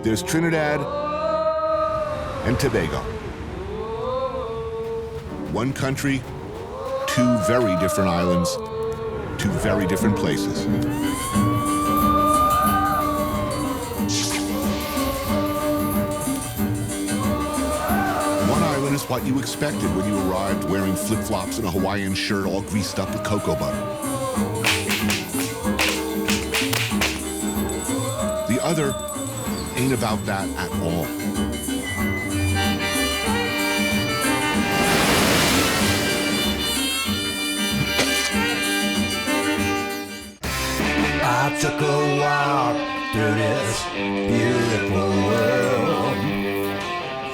There's Trinidad and Tobago. One country, two very different islands, two very different places. One island is what you expected when you arrived wearing flip-flops and a Hawaiian shirt all greased up with cocoa butter. The other ain't about that at all. I took a walk through this beautiful world.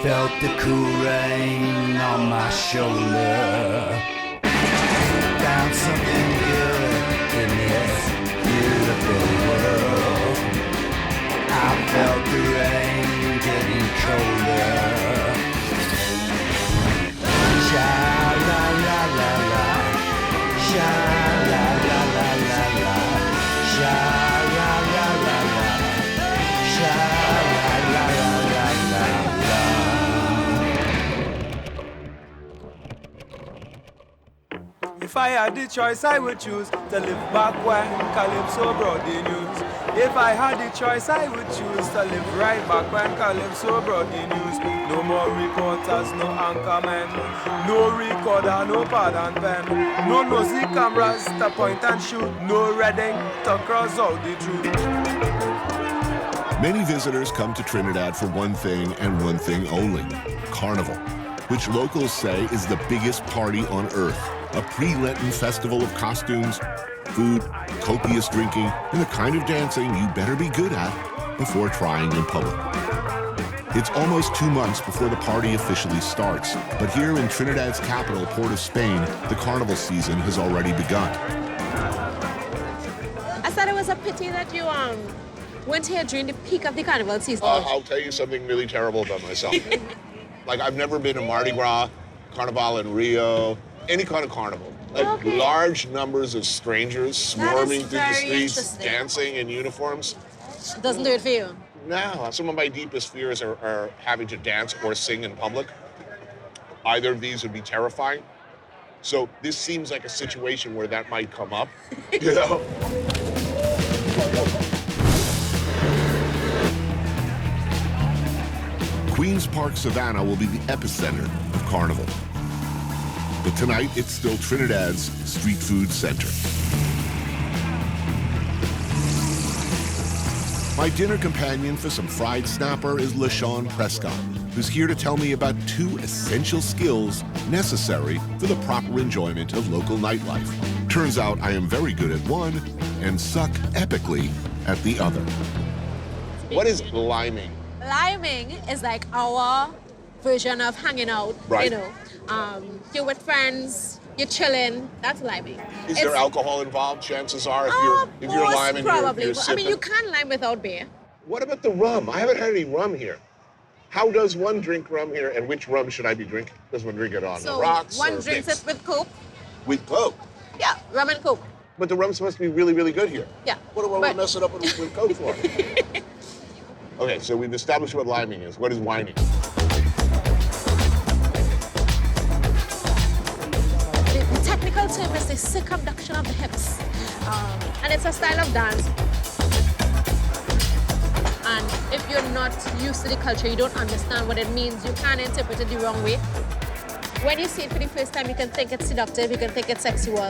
Felt the cool rain on my shoulder. Found something good in this beautiful world. I felt the rain getting colder. Sha la la la la, sha la la la la la. Sha la la la la, sha la la la la la. If I had the choice, I would choose to live back when Calypso brought the news. If I had the choice, I would choose to live right back when Calypso brought the news. No more reporters, no anchormen, no recorder, no pad and pen, no nosy cameras to point and shoot, no reading to cross out the truth. Many visitors come to Trinidad for one thing and one thing only, Carnival, which locals say is the biggest party on earth, a pre-Lenten festival of costumes, food, copious drinking, and the kind of dancing you better be good at before trying in public. It's almost 2 months before the party officially starts, but here in Trinidad's capital, Port of Spain, the carnival season has already begun. I thought it was a pity that you went here during the peak of the carnival season. I'll tell you something really terrible about myself. Like, I've never been to Mardi Gras, Carnival in Rio, any kind of carnival. Like, large numbers of strangers swarming through the streets, dancing in uniforms. Doesn't do it for you? No, some of my deepest fears are having to dance or sing in public. Either of these would be terrifying. So this seems like a situation where that might come up, you know? Queen's Park Savannah will be the epicenter of Carnival. But tonight, it's still Trinidad's street food center. My dinner companion for some fried snapper is LaShawn Prescott, who's here to tell me about 2 essential skills necessary for the proper enjoyment of local nightlife. Turns out I am very good at one and suck epically at the other. What is liming? Liming is like our version of hanging out, right. You know. You're with friends, you're chilling, that's liming. Is there alcohol involved? Chances are, if you're liming, probably. you're sipping. I mean, you can't lime without beer. What about the rum? I haven't had any rum here. How does one drink rum here, and which rum should I be drinking? Does one drink it on the rocks? One or drinks mixed? it with Coke. With Coke? Yeah, rum and Coke. But the rum's supposed to be really, really good here. Yeah. What do I want to mess it up with Coke for? Okay, so we've established what liming is. What is whining? The technical term is the circumduction of the hips. And it's a style of dance. And if you're not used to the culture, you don't understand what it means, you can interpret it the wrong way. When you see it for the first time, you can think it's seductive, you can think it's sexual.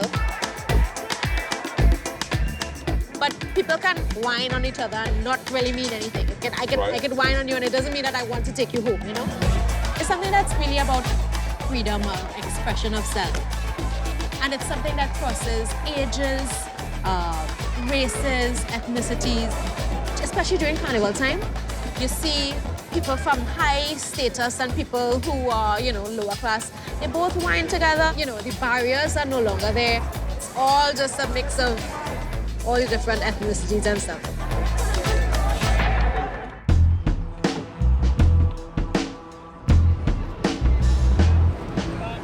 But people can whine on each other and not really mean anything. I can whine on you and it doesn't mean that I want to take you home, you know? It's something that's really about freedom of expression of self. And it's something that crosses ages, races, ethnicities, especially during carnival time. You see people from high status and people who are, you know, lower class. They both whine together. You know, the barriers are no longer there. It's all just a mix of all the different ethnicities and stuff.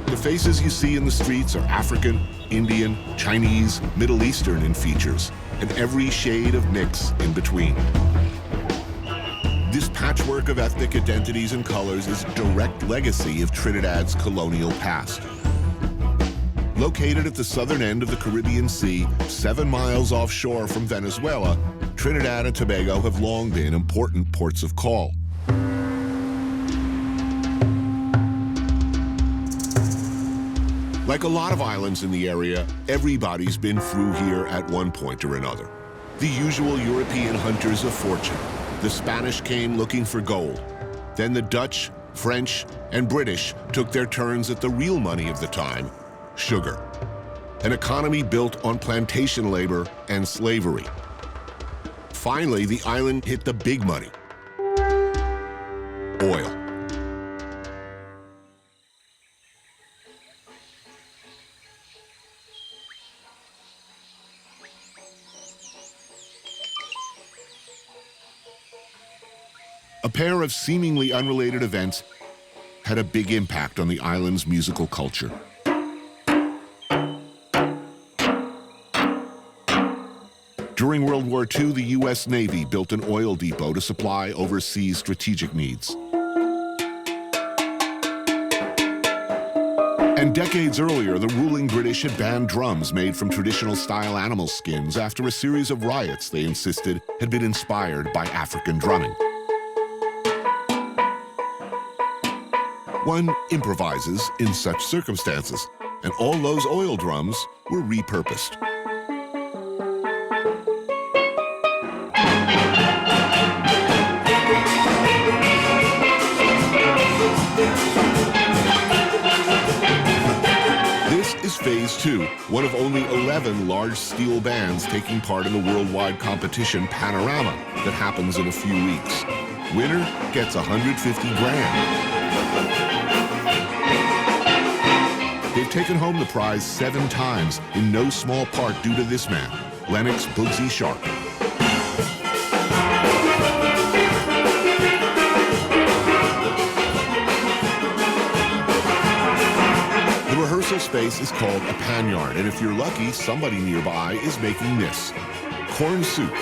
The faces you see in the streets are African, Indian, Chinese, Middle Eastern in features, and every shade of mix in between. This patchwork of ethnic identities and colors is a direct legacy of Trinidad's colonial past. Located at the southern end of the Caribbean Sea, 7 miles offshore from Venezuela, Trinidad and Tobago have long been important ports of call. Like a lot of islands in the area, everybody's been through here at one point or another. The usual European hunters of fortune. The Spanish came looking for gold. Then the Dutch, French, and British took their turns at the real money of the time, sugar. An economy built on plantation labor and slavery. Finally, the island hit the big money: oil. A pair of seemingly unrelated events had a big impact on the island's musical culture. During World War II, the U.S. Navy built an oil depot to supply overseas strategic needs. And decades earlier, the ruling British had banned drums made from traditional-style animal skins after a series of riots they insisted had been inspired by African drumming. One improvises in such circumstances, and all those oil drums were repurposed. This is Phase 2, one of only 11 large steel bands taking part in the worldwide competition Panorama that happens in a few weeks. Winner gets 150 grand. They've taken home the prize 7 times, in no small part due to this man, Lennox Bugsy Sharp. The rehearsal space is called a panyard, and if you're lucky, somebody nearby is making this: corn soup,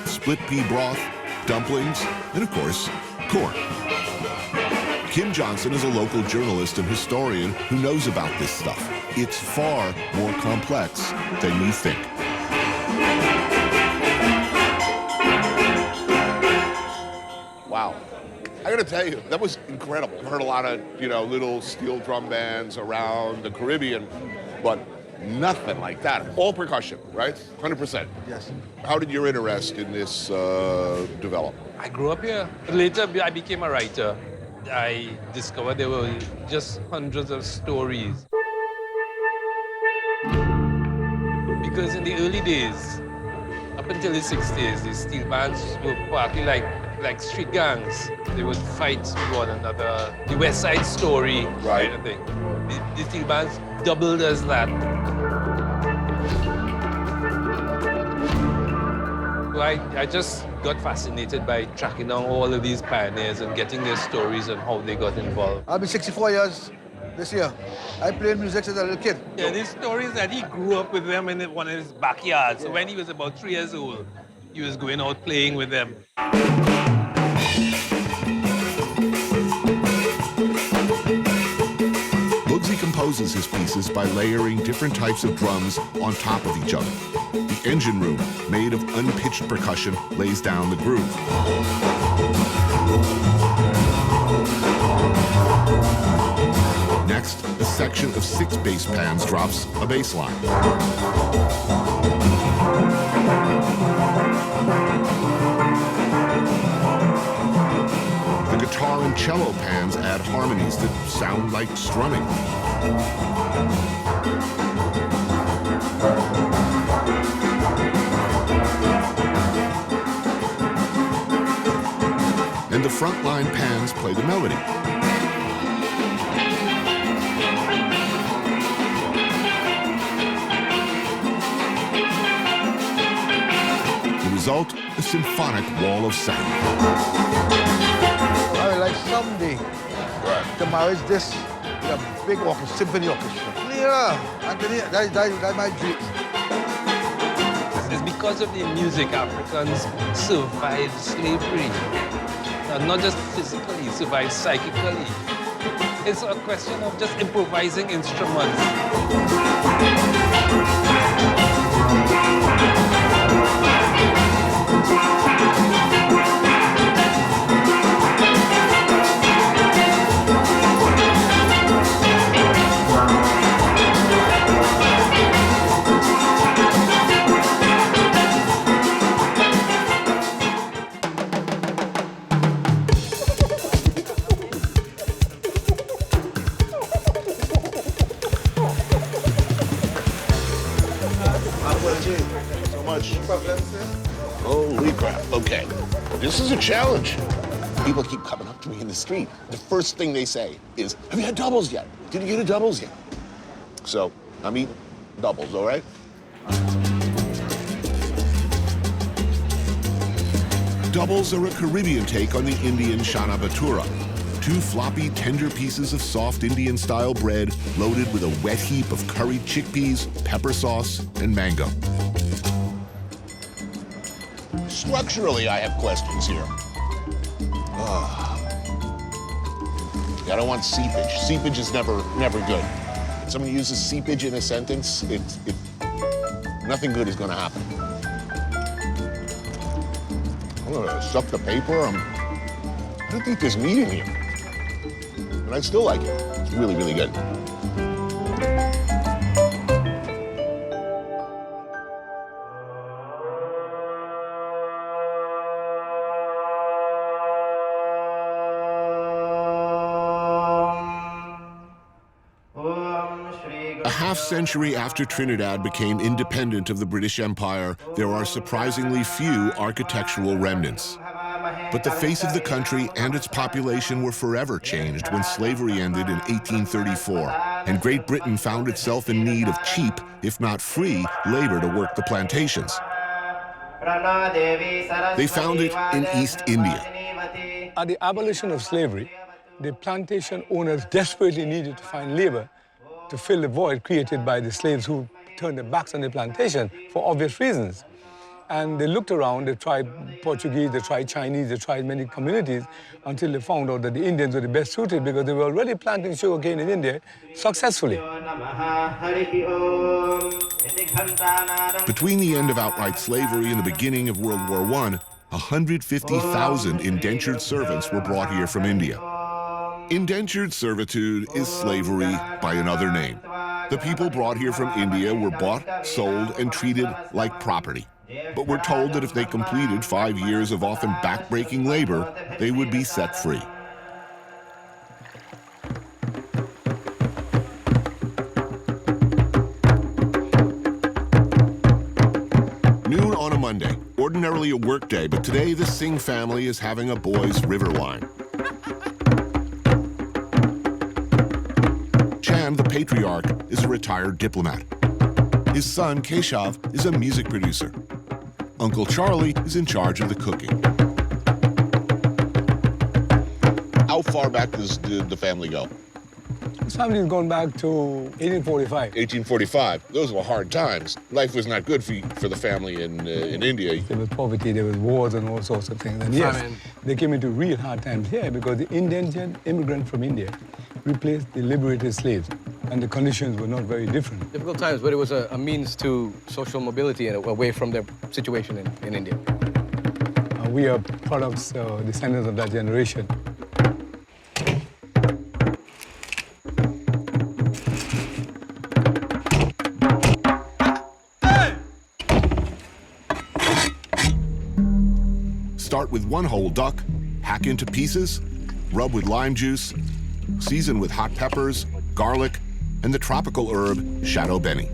split pea broth, dumplings, and of course, corn. Kim Johnson is a local journalist and historian who knows about this stuff. It's far more complex than you think. Wow. I gotta tell you, that was incredible. I've heard a lot of, little steel drum bands around the Caribbean, but nothing like that. All percussion, right? 100%. Yes. How did your interest in this develop? I grew up here. Later, I became a writer. I discovered there were just hundreds of stories. Because in the early days, up until the 60s, the steel bands were partly like street gangs. They would fight with one another. The West Side Story Right. kind of thing. The steel bands doubled as that. So I just got fascinated by tracking down all of these pioneers and getting their stories and how they got involved. I'll be 64 years this year. I played music since a little kid. Yeah, these stories that he grew up with them in one of his backyards. So when he was about 3 years old, he was going out playing with them. Bugsy composes his pieces by layering different types of drums on top of each other. The engine room, made of unpitched percussion, lays down the groove. Next, a section of 6 bass pans drops a bass line. The guitar and cello pans add harmonies that sound like strumming. And the frontline pans play the melody. The result, a symphonic wall of sound. I would like someday to marry this with a big orchestra, symphony orchestra. Yeah, Anthony, that's my dream. It's because of the music, Africans survived slavery. Not just physically, survived psychically. It's a question of just improvising instruments. Holy crap. Okay. This is a challenge. People keep coming up to me in the street. The first thing they say is, have you had doubles yet? Did you get a doubles yet? So I'm eating doubles, all right? Doubles are a Caribbean take on the Indian chana bhatura. 2 floppy, tender pieces of soft Indian-style bread loaded with a wet heap of curried chickpeas, pepper sauce, and mango. Structurally, I have questions here. I don't want seepage. Seepage is never good. If someone uses seepage in a sentence, nothing good is gonna happen. I'm gonna suck the paper. I don't think there's meat in here. But I still like it. It's really, really good. A half-century after Trinidad became independent of the British Empire, there are surprisingly few architectural remnants. But the face of the country and its population were forever changed when slavery ended in 1834, and Great Britain found itself in need of cheap, if not free, labor to work the plantations. They found it in East India. At the abolition of slavery, the plantation owners desperately needed to find labor to fill the void created by the slaves who turned their backs on the plantation for obvious reasons. And they looked around, they tried Portuguese, they tried Chinese, they tried many communities until they found out that the Indians were the best suited because they were already planting sugarcane in India successfully. Between the end of outright slavery and the beginning of World War I, 150,000 indentured servants were brought here from India. Indentured servitude is slavery by another name. The people brought here from India were bought, sold, and treated like property. But we're told that if they completed 5 years of often backbreaking labor, they would be set free. Noon on a Monday, ordinarily a work day, but today the Singh family is having a boys' river wine. Chan, the patriarch, is a retired diplomat. His son, Keshav, is a music producer. Uncle Charlie is in charge of the cooking. How far back did the family go? This family is going back to 1845. 1845. Those were hard times. Life was not good for the family in India. There was poverty, there was wars and all sorts of things. And yes, they came into real hard times here because the indentured immigrant from India replaced the liberated slaves, and the conditions were not very different. Difficult times, but it was a means to social mobility and away from their situation in India. We are products, descendants of that generation. Start with 1 whole duck, hack into pieces, rub with lime juice, season with hot peppers, garlic, and the tropical herb shadow beni.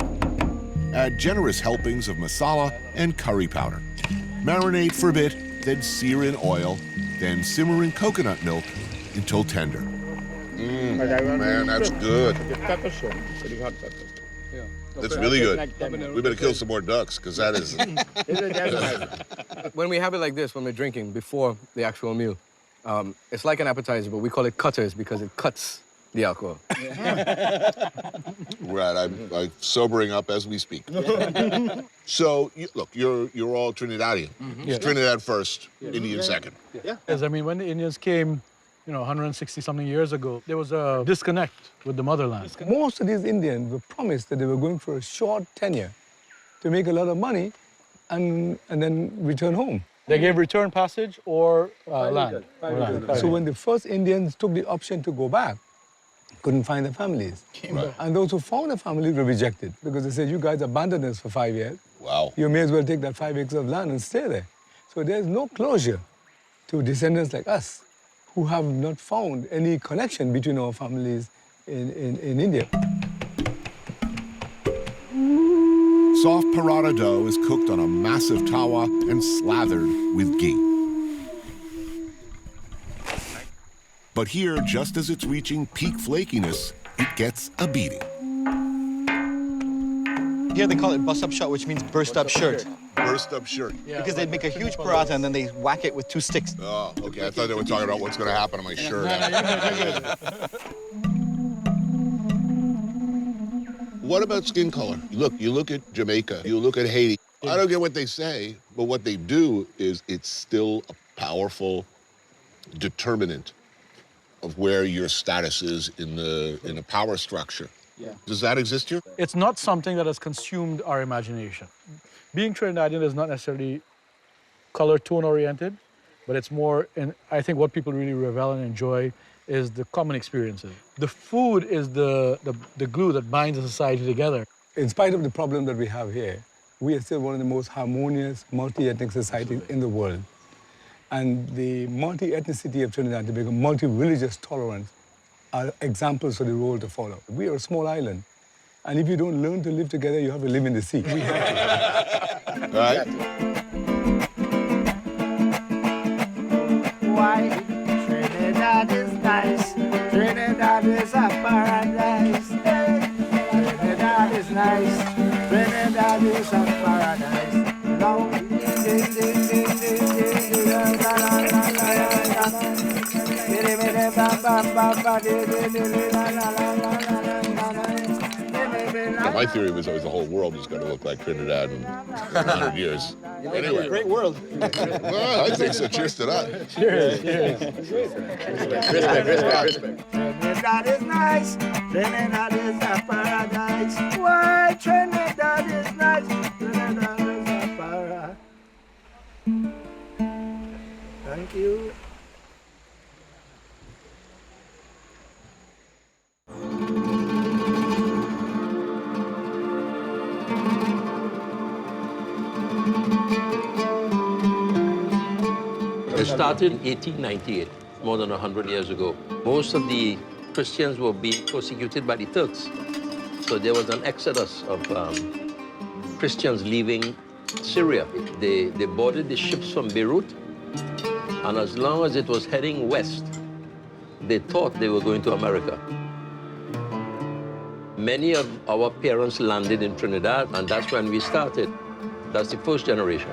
Add generous helpings of masala and curry powder. Marinate for a bit, then sear in oil, then simmer in coconut milk until tender. Man, that's good. That's really good. We better kill some more ducks, because that is... When we have it like this, when we're drinking before the actual meal, it's like an appetizer, but we call it cutters because it cuts The alcohol. Right, I'm sobering up as we speak. So, look, you're all Trinidadian. It's Trinidad first, Indian second. Yes, I mean, when the Indians came, 160-something years ago, there was a disconnect with the motherland. Most of these Indians were promised that they were going for a short tenure to make a lot of money and then return home. They gave return passage or land. So when the first Indians took the option to go back, couldn't find their families. Right. And those who found their families were rejected because they said, you guys abandoned us for 5 years. Wow. You may as well take that 5 acres of land and stay there. So there's no closure to descendants like us who have not found any connection between our families in India. Soft paratha dough is cooked on a massive tawa and slathered with ghee. But here, just as it's reaching peak flakiness, it gets a beating. Here they call it bust-up shot, which means burst-up shirt. Burst-up shirt. Because they make a huge paratha and then they whack it with 2 sticks. Oh, okay. I thought they were talking about what's going to happen to my shirt. What about skin color? Look, you look at Jamaica, you look at Haiti. I don't get what they say, but what they do is it's still a powerful determinant of where your status is in the power structure. Yeah. Does that exist here? It's not something that has consumed our imagination. Being Trinidadian is not necessarily color tone oriented, but it's more, and I think what people really revel and enjoy is the common experiences. The food is the glue that binds a society together. In spite of the problem that we have here, we are still one of the most harmonious, multi-ethnic societies in the world. And the multi-ethnicity of Trinidad, the multi-religious tolerance, are examples for the role to follow. We are a small island, and if you don't learn to live together, you have to live in the sea. We have to. All right. Why? Trinidad is nice. Trinidad is a paradise. Trinidad is nice. Trinidad is a paradise. Long ding ding ding ding ding ding la la la la la la. Bidi bidi bam bam bam ba di di di la la la la la la. Yeah, my theory was always the whole world was going to look like Trinidad in 100 years. Anyway. Great world. Well, I think so. Cheers to that. Cheers, cheers. Respect. Trinidad is nice. Trinidad is a paradise. Why Trinidad is nice? Trinidad is a paradise. Thank you. It started in 1898, more than 100 years ago. Most of the Christians were being persecuted by the Turks. So there was an exodus of Christians leaving Syria. They boarded the ships from Beirut, and as long as it was heading west, they thought they were going to America. Many of our parents landed in Trinidad, and that's when we started. That's the first generation.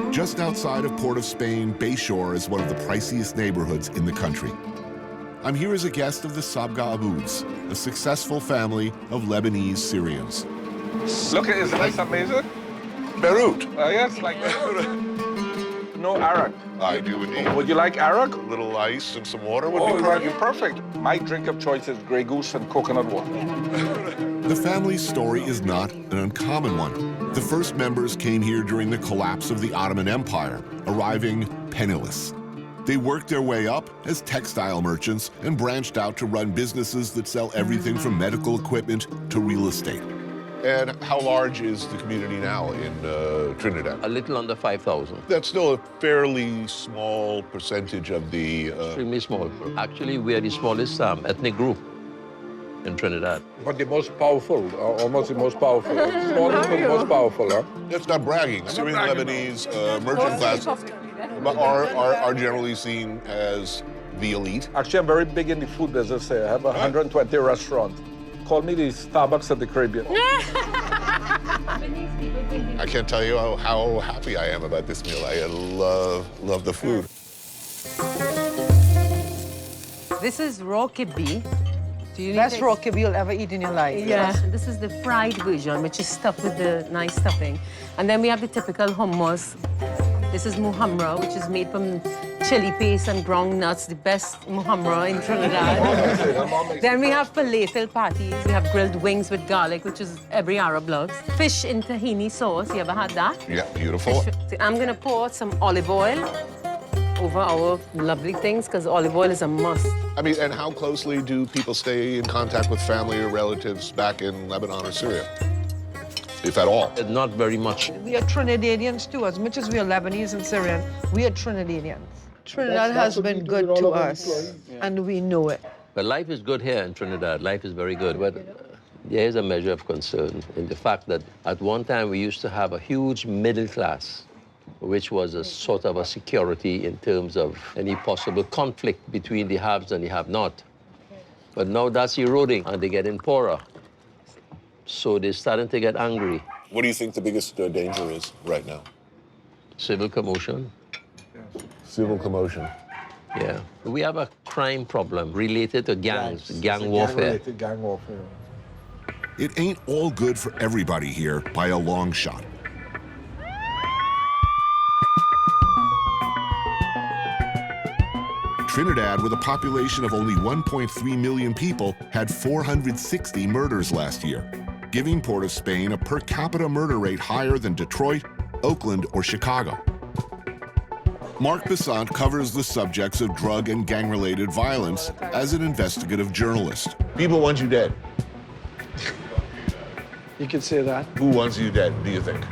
Just outside of Port of Spain, Bayshore is one of the priciest neighborhoods in the country. I'm here as a guest of the Sabga Abouds, a successful family of Lebanese Syrians. Look, isn't this amazing? Beirut. Yes, like no arak. I do indeed. Would you like arak? A little ice and some water would be Perfect. My drink of choice is Grey Goose and coconut water. The family's story is not an uncommon one. The first members came here during the collapse of the Ottoman Empire, arriving penniless. They worked their way up as textile merchants and branched out to run businesses that sell everything from medical equipment to real estate. And how large is the community now in Trinidad? A little under 5,000. That's still a fairly small percentage of the... Extremely small. Actually, we are the smallest ethnic group in Trinidad. But the most powerful, almost the most powerful. Smallest but most powerful, huh? That's not bragging. Syrian Lebanese merchant class are generally seen as the elite. Actually, I'm very big in the food business here. I have 120 restaurants. Call me the Starbucks of the Caribbean. I can't tell you how happy I am about this meal. I love the food. This is raw kibbe. Best raw kibbe you'll ever eat in your life. Yeah, this is the fried version, which is stuffed with the nice stuffing. And then we have the typical hummus. This is muhamra, which is made from chili paste and ground nuts, the best muhamra in Trinidad. Then we have falafel patties. We have grilled wings with garlic, which is every Arab loves. Fish in tahini sauce. You ever had that? Yeah, beautiful. I'm going to pour some olive oil over our lovely things, because olive oil is a must. I mean, and how closely do people stay in contact with family or relatives back in Lebanon or Syria? If at all? Not very much. We are Trinidadians too. As much as we are Lebanese and Syrian, we are Trinidadians. Trinidad has been good to us, and we know it. But life is good here in Trinidad. Life is very good. But there is a measure of concern in the fact that at one time we used to have a huge middle class, which was a sort of a security in terms of any possible conflict between the haves and the have-not. But now that's eroding, and they're getting poorer. So they're starting to get angry. What do you think the biggest danger is right now? Civil commotion. Civil commotion. Yeah. We have a crime problem related to gangs, gang warfare. Gang warfare. It ain't all good for everybody here by a long shot. Trinidad, with a population of only 1.3 million people, had 460 murders last year, giving Port of Spain a per capita murder rate higher than Detroit, Oakland, or Chicago. Mark Besant covers the subjects of drug and gang-related violence as an investigative journalist. People want you dead. You could say that. Who wants you dead, do you think?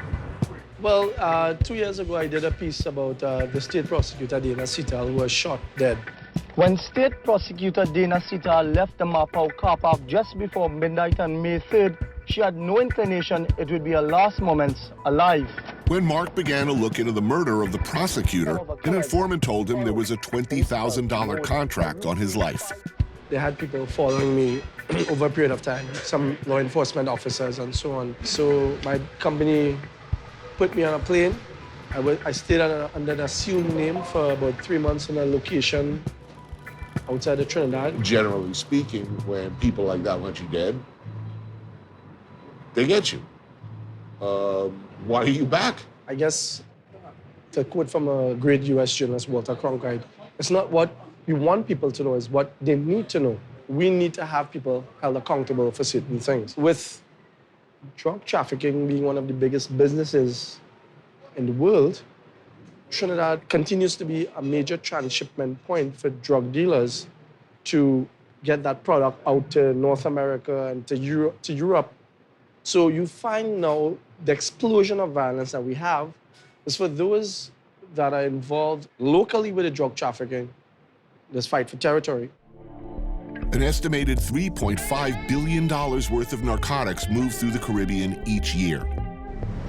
Well, 2 years ago, I did a piece about the state prosecutor, Dana Sital, who was shot dead. When State Prosecutor Dana Sital left the Mapao car park just before midnight on May 3rd, she had no inclination it would be her last moments alive. When Mark began to look into the murder of the prosecutor, an informant told him there was a $20,000 contract on his life. They had people following me over a period of time, some law enforcement officers and so on. So my company put me on a plane. I stayed under an assumed name for about 3 months in a location outside of Trinidad. Generally speaking, when people like that want you dead, they get you. Why are you back? I guess, to quote from a great U.S. journalist, Walter Cronkite, it's not what we want people to know, it's what they need to know. We need to have people held accountable for certain things. With drug trafficking being one of the biggest businesses in the world, Trinidad continues to be a major transshipment point for drug dealers to get that product out to North America and to Europe. So you find now the explosion of violence that we have is for those that are involved locally with the drug trafficking, this fight for territory. An estimated $3.5 billion worth of narcotics move through the Caribbean each year.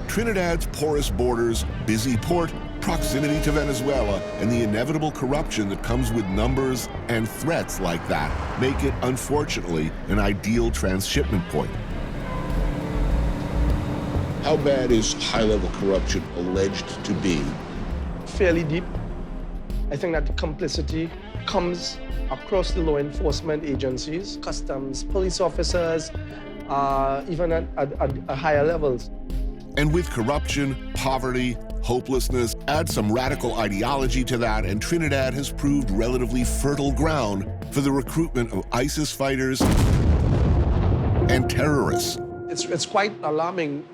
Trinidad's porous borders, busy port, proximity to Venezuela, and the inevitable corruption that comes with numbers and threats like that make it, unfortunately, an ideal transshipment point. How bad is high-level corruption alleged to be? Fairly deep. I think that the complicity comes across the law enforcement agencies, customs, police officers, even at higher levels. And with corruption, poverty, hopelessness, add some radical ideology to that, and Trinidad has proved relatively fertile ground for the recruitment of ISIS fighters and terrorists. It's quite alarming,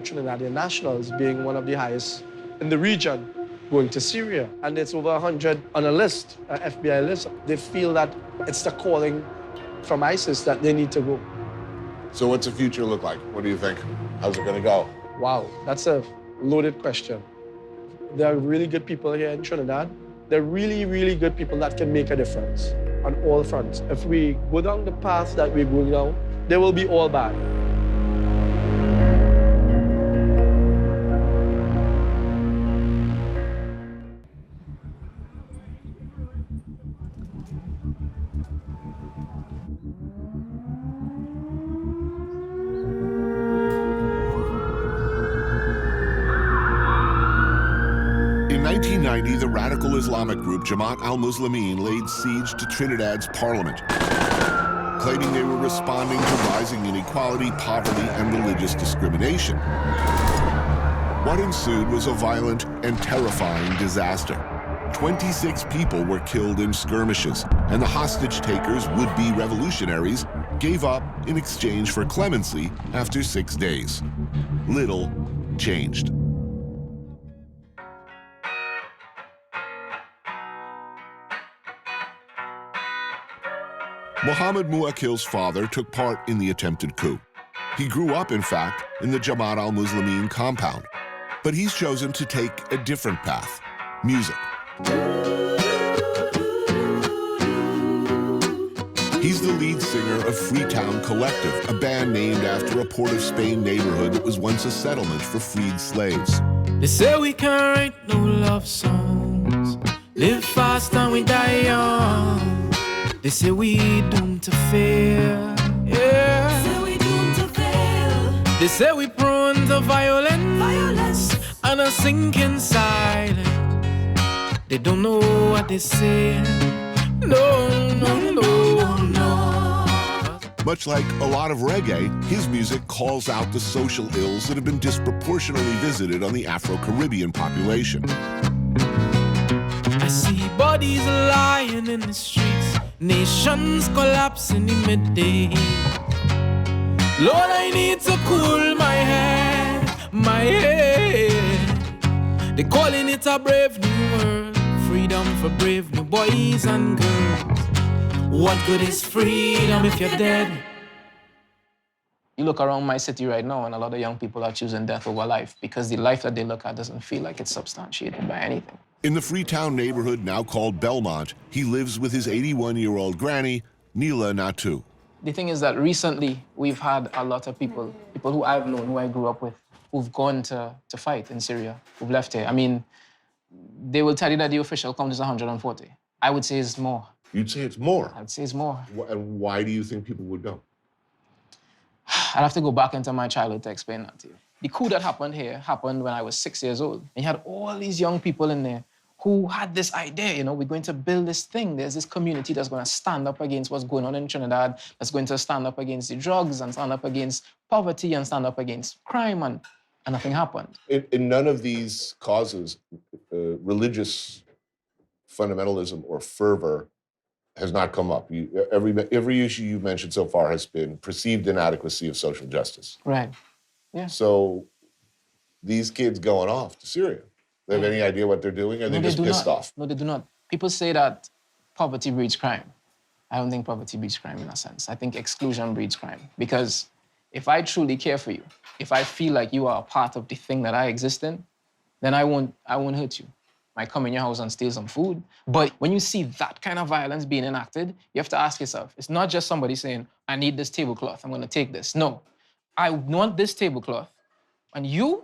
Trinidadian nationals being one of the highest in the region, going to Syria. And it's over 100 on a list, an FBI list. They feel that it's the calling from ISIS that they need to go. So what's the future look like? What do you think? How's it gonna go? Wow, that's a loaded question. There are really good people here in Trinidad. There are really, really good people that can make a difference on all fronts. If we go down the path that we're going down, they will be all bad. In 1990, the radical Islamic group Jamaat al-Muslimin laid siege to Trinidad's parliament, claiming they were responding to rising inequality, poverty, and religious discrimination. What ensued was a violent and terrifying disaster. 26 people were killed in skirmishes, and the hostage takers, would-be revolutionaries, gave up in exchange for clemency after 6 days. Little changed. Muhammad Muakil's father took part in the attempted coup. He grew up, in fact, in the Jamaat al-Muslimin compound. But he's chosen to take a different path: music. He's the lead singer of Freetown Collective, a band named after a Port of Spain neighborhood that was once a settlement for freed slaves. They say we can't write no love songs, live fast and we die young. They say we doomed to fail, yeah. They say we doomed to fail. They say we prone to violence and a sinking silence. They don't know what they say. No. Much like a lot of reggae, his music calls out the social ills that have been disproportionately visited on the Afro-Caribbean population. I see bodies lying in the streets, nations collapse in the midday. Lord, I need to cool my head. They're calling it a brave new world, freedom for brave new boys and girls. What good is freedom if you're dead? You look around my city right now, and a lot of young people are choosing death over life because the life that they look at doesn't feel like it's substantiated by anything. In the Freetown neighborhood now called Belmont, he lives with his 81-year-old granny, Neela Natu. The thing is that recently we've had a lot of people who I've known, who I grew up with, who've gone to fight in Syria, who've left here. I mean, they will tell you that the official count is 140. I would say it's more. You'd say it's more? I'd say it's more. And why do you think people would go? I'd have to go back into my childhood to explain that to you. The coup that happened here happened when I was 6 years old. And you had all these young people in there who had this idea, we're going to build this thing. There's this community that's going to stand up against what's going on in Trinidad, that's going to stand up against the drugs and stand up against poverty and stand up against crime, and nothing happened. In none of these causes, religious fundamentalism or fervor has not come up. Every issue you've mentioned so far has been perceived inadequacy of social justice. Right, yeah. So these kids going off to Syria, they have any idea what they're doing? Or are they just pissed off? No, they do not. People say that poverty breeds crime. I don't think poverty breeds crime in a sense. I think exclusion breeds crime. Because if I truly care for you, if I feel like you are a part of the thing that I exist in, then I won't hurt you. I might come in your house and steal some food. But when you see that kind of violence being enacted, you have to ask yourself, it's not just somebody saying, I need this tablecloth, I'm gonna take this. No, I want this tablecloth. And you've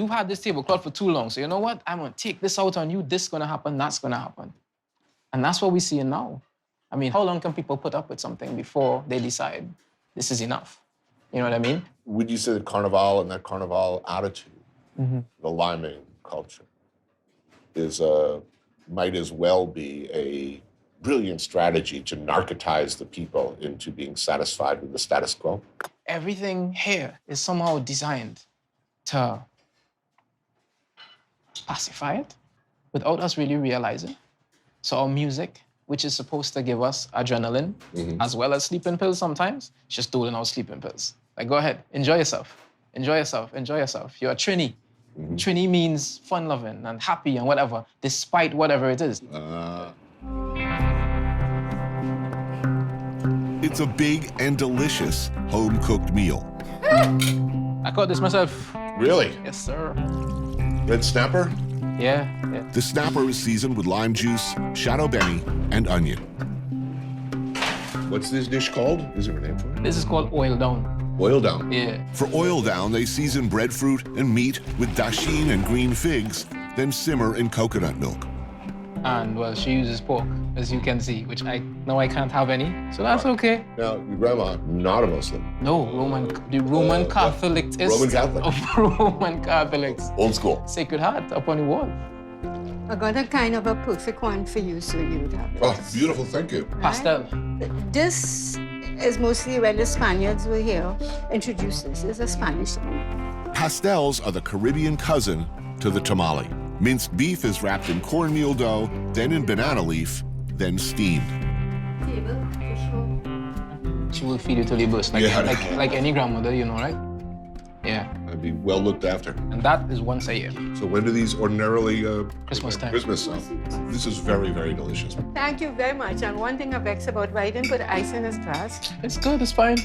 had this tablecloth for too long. So you know what? I'm gonna take this out on you. This is gonna happen, that's gonna happen. And that's what we're seeing now. I mean, how long can people put up with something before they decide this is enough? You know what I mean? Would you say that Carnival and that Carnival attitude, the liming culture, might as well be a brilliant strategy to narcotize the people into being satisfied with the status quo? Everything here is somehow designed to pacify it without us really realizing. So our music, which is supposed to give us adrenaline, as well as sleeping pills sometimes, it's just doling out sleeping pills. Like, go ahead, enjoy yourself. Enjoy yourself, enjoy yourself. You're a Trini. Trini means fun-loving and happy and whatever, despite whatever it is. It's a big and delicious home-cooked meal. I caught this myself. Really? Yes, sir. Red snapper? Yeah. The snapper is seasoned with lime juice, shadow benny, and onion. What's this dish called? Is there a name for it? This is called oil down. Oil down? Yeah. For oil down, they season breadfruit and meat with dasheen and green figs, then simmer in coconut milk. And, well, she uses pork, as you can see, which I know I can't have any, so that's okay. Now, your grandma, not a Muslim. No, the Roman Catholic. Roman Catholic? Of Roman Catholics. Old school. Sacred Heart up on the wall. I got a kind of a perfect one for you, so you would have it. Oh, beautiful, thank you. Pastel. This is mostly when the Spaniards were here, introduced this. It's a Spanish thing. Pastels are the Caribbean cousin to the tamale. Minced beef is wrapped in cornmeal dough, then in banana leaf, then steamed. She will feed you till you burst, like any grandmother, you know, right? Yeah. I'd be well looked after. And that is once a year. So when do these ordinarily... Christmas time. Christmas time. This is very, very delicious. Thank you very much. And one thing I vex about, why he didn't put ice in his glass? It's good, it's fine.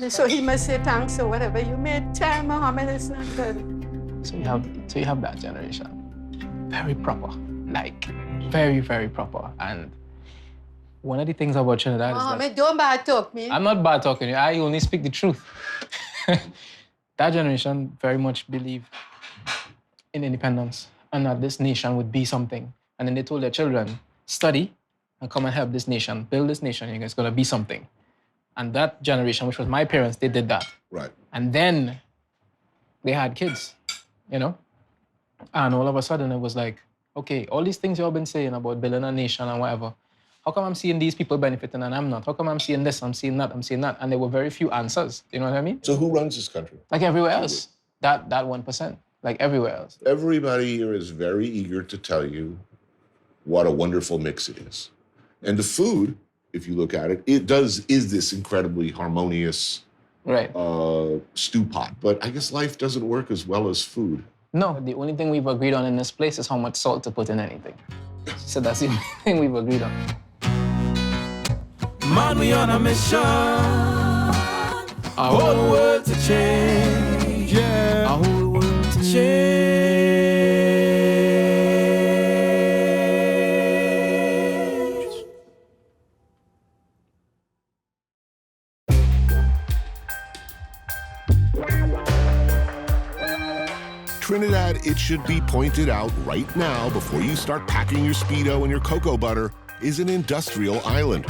So he must say thanks or whatever. You may tell Mohammed it's not good. So you have that generation. Very proper. Like, very, very proper. And one of the things about Trinidad is Mohammed, don't bad talk me. I'm not bad talking. I only speak the truth. That generation very much believed in independence and that this nation would be something. And then they told their children, study and come and help this nation, build this nation, it's gonna be something. And that generation, which was my parents, they did that. Right. And then they had kids, you know? And all of a sudden it was like, okay, all these things y'all been saying about building a nation and whatever, how come I'm seeing these people benefiting and I'm not? How come I'm seeing this, I'm seeing that, I'm seeing that? And there were very few answers, you know what I mean? So who runs this country? Like everywhere else, that 1%, like everywhere else. Everybody here is very eager to tell you what a wonderful mix it is. And the food, if you look at it, is this incredibly harmonious stew pot. But I guess life doesn't work as well as food. No, the only thing we've agreed on in this place is how much salt to put in anything. So that's the only thing we've agreed on. Man, we on a mission. Our whole world to change. Yeah. Our whole world to change. Trinidad, it should be pointed out right now before you start packing your Speedo and your cocoa butter, is an industrial island.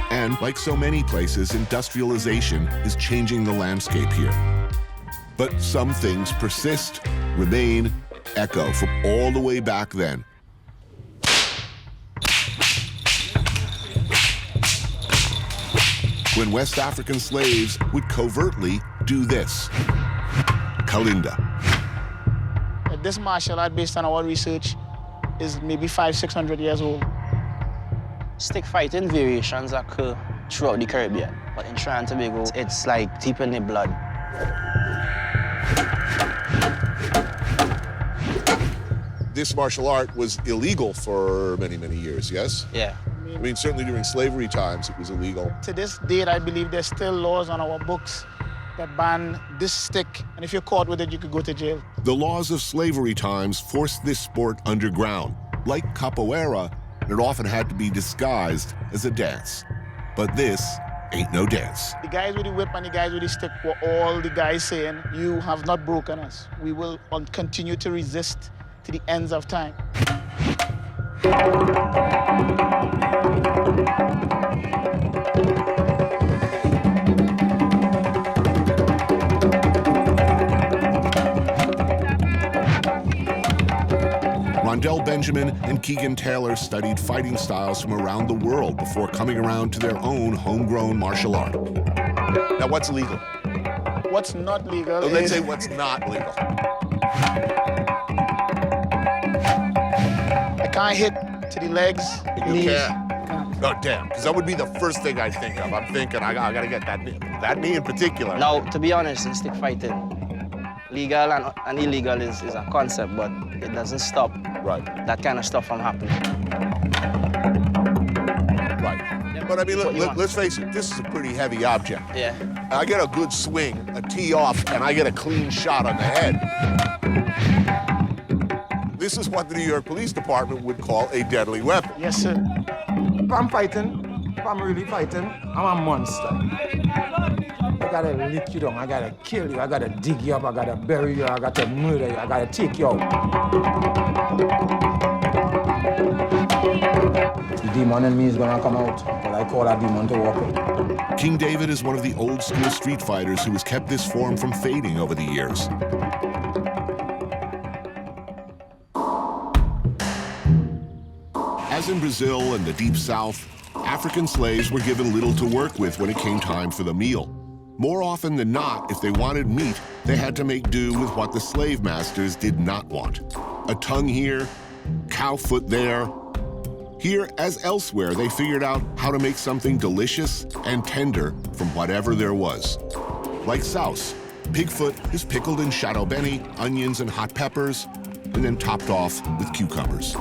And like so many places, industrialization is changing the landscape here. But some things persist, remain, echo from all the way back then. When West African slaves would covertly do this. Kalinda. This martial art, based on our research, is maybe 500-600 years old. Stick fighting variations occur throughout the Caribbean, but in Trinidad and Tobago, it's like deep in the blood. This martial art was illegal for many, many years, yes? Yeah. I mean, certainly during slavery times, it was illegal. To this date, I believe there's still laws on our books that ban this stick, and if you're caught with it, you could go to jail. The laws of slavery times forced this sport underground. Like capoeira, it often had to be disguised as a dance. But this ain't no dance. The guys with the whip and the guys with the stick were all the guys saying, you have not broken us. We will continue to resist to the ends of time. Rondell Benjamin and Keegan Taylor studied fighting styles from around the world before coming around to their own homegrown martial art. Now, what's legal? What's not legal is... Let's say what's not legal. I can't hit to the legs. You can't? Oh, damn, because that would be the first thing I think of. I'm thinking, I gotta get that knee in particular. Now, to be honest, in stick fighting, legal and illegal is a concept, but it doesn't stop that kind of stuff from happening. Right. But I mean, let's face it, this is a pretty heavy object. Yeah. I get a good swing, a tee off, and I get a clean shot on the head. This is what the New York Police Department would call a deadly weapon. Yes, sir. If I'm fighting, if I'm really fighting, I'm a monster. I gotta lick you down, I gotta kill you, I gotta dig you up, I gotta bury you, I gotta murder you, I gotta take you out. The demon in me is gonna come out, but I call that demon to walk out. King David is one of the old school street fighters who has kept this form from fading over the years. As in Brazil and the Deep South, African slaves were given little to work with when it came time for the meal. More often than not, if they wanted meat, they had to make do with what the slave masters did not want. A tongue here, cow foot there. Here, as elsewhere, they figured out how to make something delicious and tender from whatever there was. Like souse, pigfoot is pickled in shadow beni, onions, and hot peppers, and then topped off with cucumbers.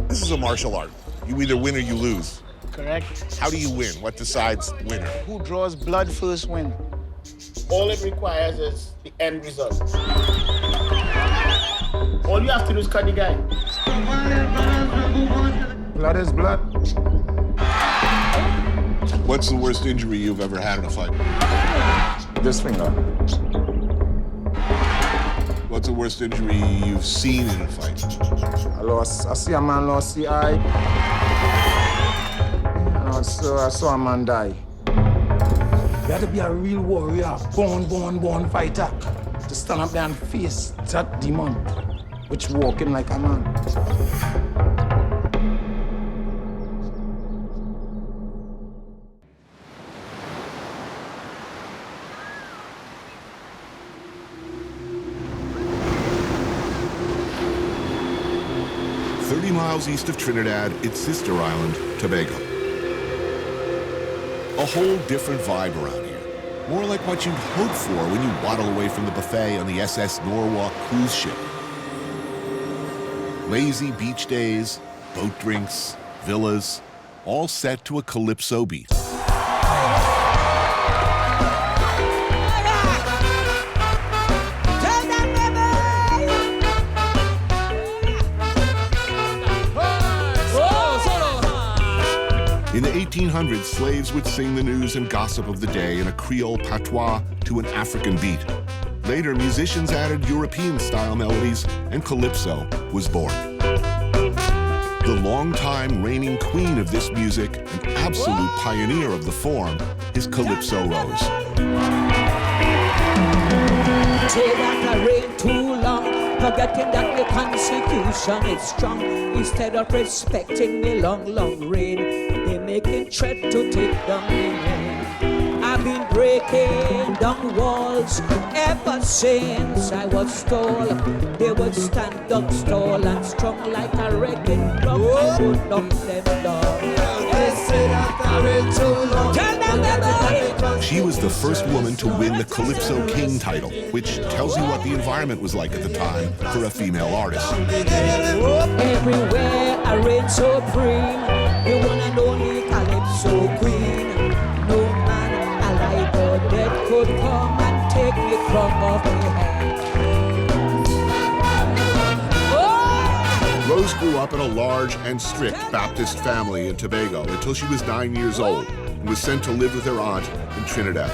This is a martial art. You either win or you lose. Correct. How do you win? What decides winner? Who draws blood first win. All it requires is the end result. All you have to do is cut the guy. Blood is blood. What's the worst injury you've ever had in a fight? This finger. What's the worst injury you've seen in a fight? I see a man lost the eye. And also I saw a man die. You have to be a real warrior, born fighter, to stand up there and face that demon, which walking like a man. Miles east of Trinidad, its sister island, Tobago. A whole different vibe around here. More like what you'd hope for when you waddle away from the buffet on the SS Norwalk cruise ship. Lazy beach days, boat drinks, villas, all set to a Calypso beat. In the 1800s, slaves would sing the news and gossip of the day in a Creole patois to an African beat. Later, musicians added European-style melodies, and Calypso was born. The longtime reigning queen of this music, an absolute pioneer of the form, is Calypso Rose. Say that I reign too long, forgetting that the Constitution is strong. Instead of respecting the long reign, they making threat to take down the name. I've been breaking down walls ever since I was told they would stand up tall and strong like a wrecking drum. I would knock them down. They say that I reign too long. Tell them She was the first woman to win the Calypso King title, which tells you what the environment was like at the time for a female artist. Everywhere I reign supreme, the one and only Calypso queen. No man alive or dead could come and take me from off my head. Rose grew up in a large and strict Baptist family in Tobago until she was 9 years old and was sent to live with her aunt in Trinidad.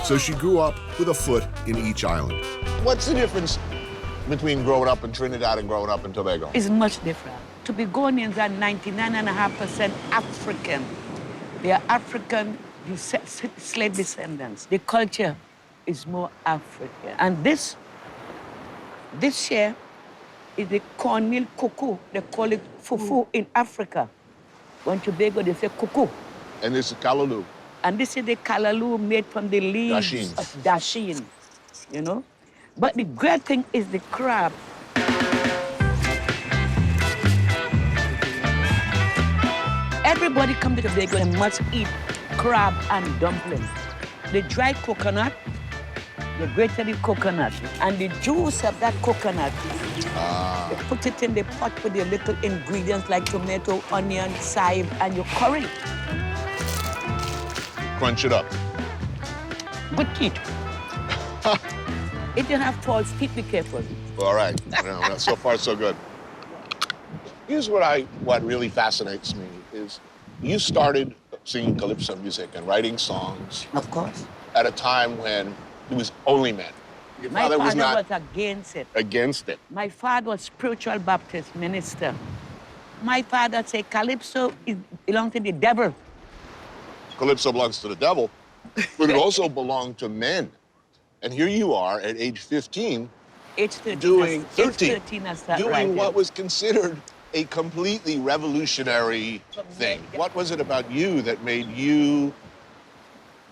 So she grew up with a foot in each island. What's the difference between growing up in Trinidad and growing up in Tobago? It's much different. Tobagonians are 99.5% African. They are African slave descendants. The culture is more African. And this here is the cornmeal cuckoo. They call it fufu in Africa. When Tobago, they say cuckoo. And this is callaloo. And this is the callaloo made from the leaves of dasheen, you know? But the great thing is the crab. Everybody come to Tobago and must eat crab and dumplings. The dry coconut, they grated the coconut, and the juice of that coconut, they put it in the pot with the little ingredients like tomato, onion, chive, and your curry. Crunch it up. Good teeth. If you have false teeth, be careful. All right. No, so far, so good. Here's what really fascinates me is you started singing Calypso music and writing songs. Of course. At a time when it was only men. Your My father was father not was against it. against it. My father was spiritual Baptist minister. My father said Calypso belongs to the devil. Calypso belongs to the devil, but it also belonged to men. And here you are at age 15, Age 13. doing Age 13, 13 I started doing writing. what was considered a completely revolutionary thing. What was it about you that made you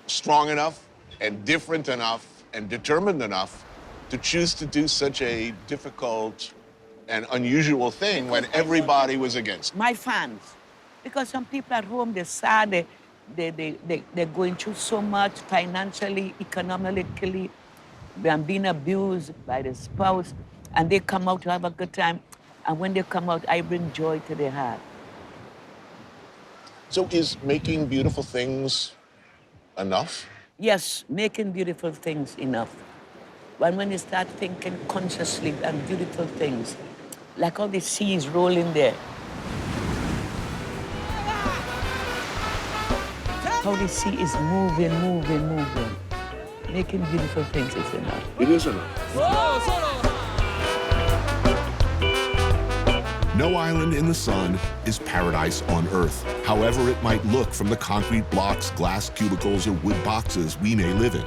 strong enough and different enough and determined enough to choose to do such a difficult and unusual thing when everybody was against it? My fans. Because some people at home, they're sad, they're going through so much financially, economically, they're being abused by the spouse, and they come out to have a good time. And when they come out, I bring joy to their heart. So is making beautiful things enough? Yes, making beautiful things enough. But when you start thinking consciously and beautiful things, like all the seas rolling there, how the sea is moving, moving, moving. Making beautiful things is enough. It is enough. No island in the sun is paradise on Earth, however it might look from the concrete blocks, glass cubicles, or wood boxes we may live in.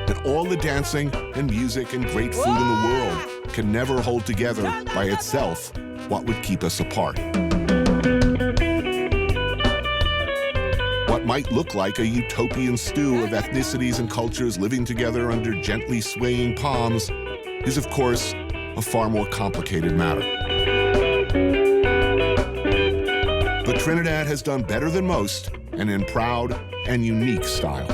And all the dancing and music and great food in the world can never hold together by itself what would keep us apart. What might look like a utopian stew of ethnicities and cultures living together under gently swaying palms is, of course, a far more complicated matter. But Trinidad has done better than most, and in proud and unique style.